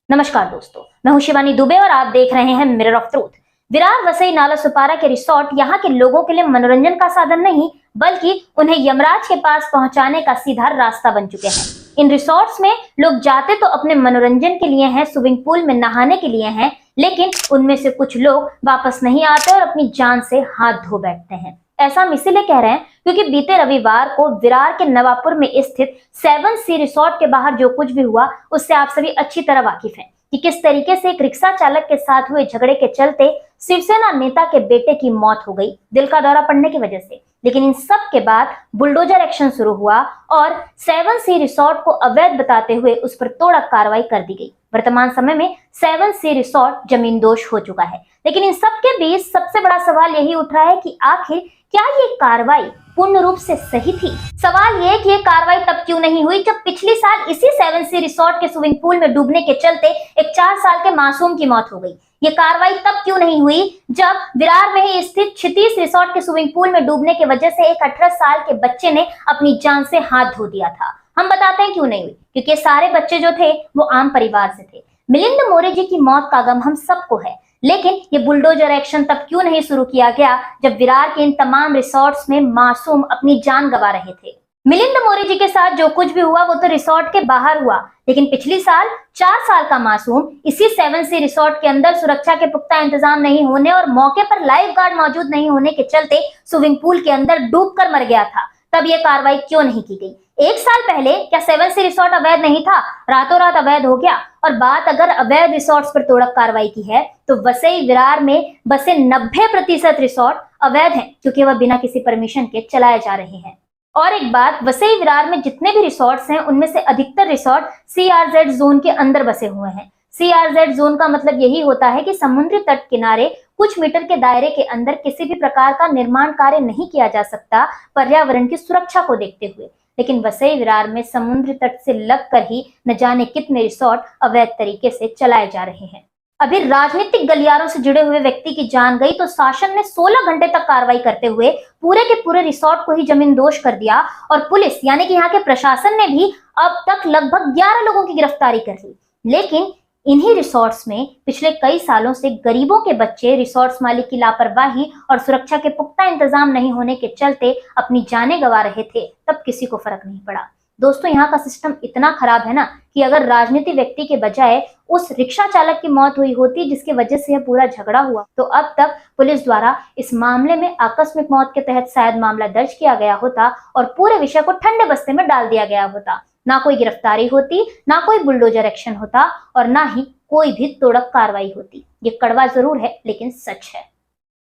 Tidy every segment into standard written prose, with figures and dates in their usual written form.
नमस्कार दोस्तों, मैं हूं शिवानी दुबे और आप देख रहे हैं mirror of truth. Virar Vasai नाला सुपारा के रिसोर्ट यहाँ के लोगों के लिए मनोरंजन का साधन नहीं बल्कि उन्हें यमराज के पास पहुंचाने का सीधा रास्ता बन चुके हैं। इन रिसोर्ट्स में लोग जाते तो अपने मनोरंजन के लिए हैं, स्विमिंग पूल में नहाने के लिए हैं, लेकिन उनमें से कुछ लोग वापस नहीं आते और अपनी जान से हाथ धो बैठते हैं। ऐसा हम इसीलिए कह रहे हैं क्योंकि बीते रविवार को विरार के नवापुर में स्थित 7 सी रिसोर्ट के बाहर जो कुछ भी हुआ उससे आप सभी अच्छी तरह वाकिफ हैं कि किस तरीके से एक रिक्शा चालक के साथ हुए झगड़े के चलते शिवसेना नेता के बेटे की मौत हो गई, दिल का दौरा पड़ने की वजह से। लेकिन इन सब के बाद बुलडोजर एक्शन शुरू हुआ और 7 सी रिसोर्ट को अवैध बताते हुए उस पर तोड़क कार्रवाई कर दी गई। वर्तमान समय में 7 सी रिसोर्ट जमींदोज हो चुका है। लेकिन इन सब के बीच सबसे बड़ा सवाल यही उठ रहा है कि आखिर क्या ये कार्रवाई पूर्ण रूप से सही थी? सवाल ये कि ये कार्रवाई तब क्यों नहीं हुई जब पिछले साल इसी 7 सी रिसोर्ट के स्विमिंग पूल में डूबने के चलते एक 4 साल के मासूम की मौत हो गई। ये कार्रवाई तब क्यों नहीं हुई जब विरार में ही स्थित क्षितिज रिसोर्ट के स्विमिंग पूल में डूबने की वजह से एक 18 साल के बच्चे ने अपनी जान से हाथ धो दिया था? हम बताते हैं क्यों नहीं हुई, क्योंकि सारे बच्चे जो थे वो आम परिवार से थे। मिलिंद मोरे जी की मौत का गम हम सबको है, लेकिन ये बुलडोजर एक्शन तब क्यों नहीं शुरू किया गया जब विरार के इन तमाम रिसोर्ट्स में मासूम अपनी जान गंवा रहे थे? मिलिंद मोरे जी के साथ जो कुछ भी हुआ वो तो रिसोर्ट के बाहर हुआ, लेकिन पिछली साल 4 साल का मासूम इसी 7 सी रिसोर्ट के अंदर सुरक्षा के पुख्ता इंतजाम नहीं होने और मौके पर लाइफ गार्ड मौजूद नहीं होने के चलते स्विमिंग पूल के अंदर डूबकर मर गया था। तब ये कार्रवाई क्यों नहीं की गई? 1 साल पहले क्या 7 सी रिसोर्ट अवैध नहीं था? रातों रात अवैध हो गया। और बात अगर अवैध रिसोर्ट्स पर तोड़क कार्रवाई की है तो वसई विरार में बसे 90% रिसोर्ट अवैध हैं, क्योंकि वह बिना किसी परमिशन के चलाए जा रहे हैं। और एक बात, वसई विरार में जितने भी रिसोर्ट्स हैं उनमें से अधिकतर रिसोर्ट CRZ जोन के अंदर बसे हुए हैं। CRZ जोन का मतलब यही होता है कि समुद्री तट किनारे कुछ मीटर के दायरे के अंदर किसी भी प्रकार का निर्माण कार्य नहीं किया जा सकता पर्यावरण की सुरक्षा को देखते हुए। लेकिन वसई विरार में समुद्री तट से लगकर ही न जाने कितने रिसोर्ट अवैध तरीके से चलाए जा रहे हैं। अभी राजनीतिक गलियारों से जुड़े हुए व्यक्ति की जान गई तो शासन ने 16 घंटे तक कार्रवाई करते हुए पूरे के पूरे रिसोर्ट को ही जमींदोज कर दिया और पुलिस यानी कि यहाँ के प्रशासन ने भी अब तक लगभग 11 लोगों की गिरफ्तारी कर ली। लेकिन इन्हीं रिसोर्ट्स में पिछले कई सालों से गरीबों के बच्चे रिसोर्ट्स मालिक की लापरवाही और सुरक्षा के पुख्ता इंतजाम नहीं होने के चलते अपनी जानें गंवा रहे थे, तब किसी को फर्क नहीं पड़ा। दोस्तों, यहाँ का सिस्टम इतना खराब है ना कि अगर राजनीति व्यक्ति के बजाय उस रिक्शा चालक की मौत हुई होती जिसकी वजह से यह पूरा झगड़ा हुआ तो अब तक पुलिस द्वारा इस मामले में आकस्मिक मौत के तहत शायद मामला दर्ज किया गया होता और पूरे विषय को ठंडे बस्ते में डाल दिया गया होता। ना कोई गिरफ्तारी होती, ना कोई बुलडोजर एक्शन होता और ना ही कोई भी तोड़क कार्रवाई होती। ये कड़वा जरूर है लेकिन सच है।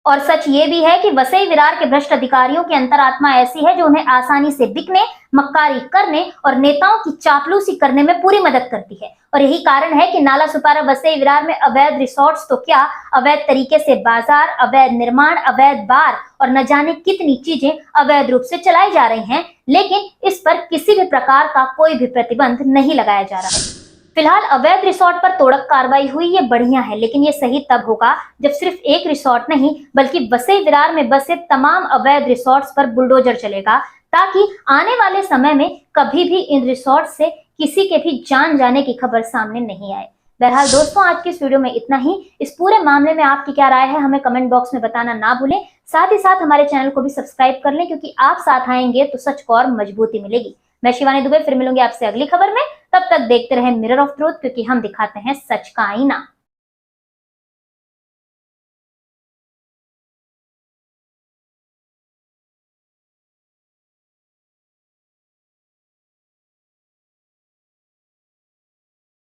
और सच ये भी है कि वसई विरार के भ्रष्ट अधिकारियों की अंतरात्मा ऐसी है जो उन्हें आसानी से बिकने, मक्कारी करने और नेताओं की चापलूसी करने में पूरी मदद करती है। और यही कारण है कि नाला सुपारा वसई विरार में अवैध रिसोर्ट्स तो क्या, अवैध तरीके से बाजार, अवैध निर्माण, अवैध बार और न जाने कितनी चीजें अवैध रूप से चलाई जा रही हैं, लेकिन इस पर किसी भी प्रकार का कोई भी प्रतिबंध नहीं लगाया जा रहा है। फिलहाल अवैध रिसोर्ट पर तोड़क कार्रवाई हुई, ये बढ़िया है, लेकिन ये सही तब होगा जब सिर्फ एक रिसोर्ट नहीं बल्कि वसई विरार में बसे तमाम अवैध रिसोर्ट्स पर बुलडोजर चलेगा, ताकि आने वाले समय में कभी भी इन रिसोर्ट से किसी के भी जान जाने की खबर सामने नहीं आए। बहरहाल दोस्तों, आज की इस वीडियो में इतना ही। इस पूरे मामले में आपकी क्या राय है हमें कमेंट बॉक्स में बताना ना भूलें। साथ ही साथ हमारे चैनल को भी सब्सक्राइब कर लें, क्योंकि आप साथ आएंगे तो सच को और मजबूती मिलेगी। मैं शिवानी दुबे फिर मिलूंगी आपसे अगली खबर में। तब तक देखते रहें मिरर ऑफ ट्रूथ, क्योंकि हम दिखाते हैं सच का आईना।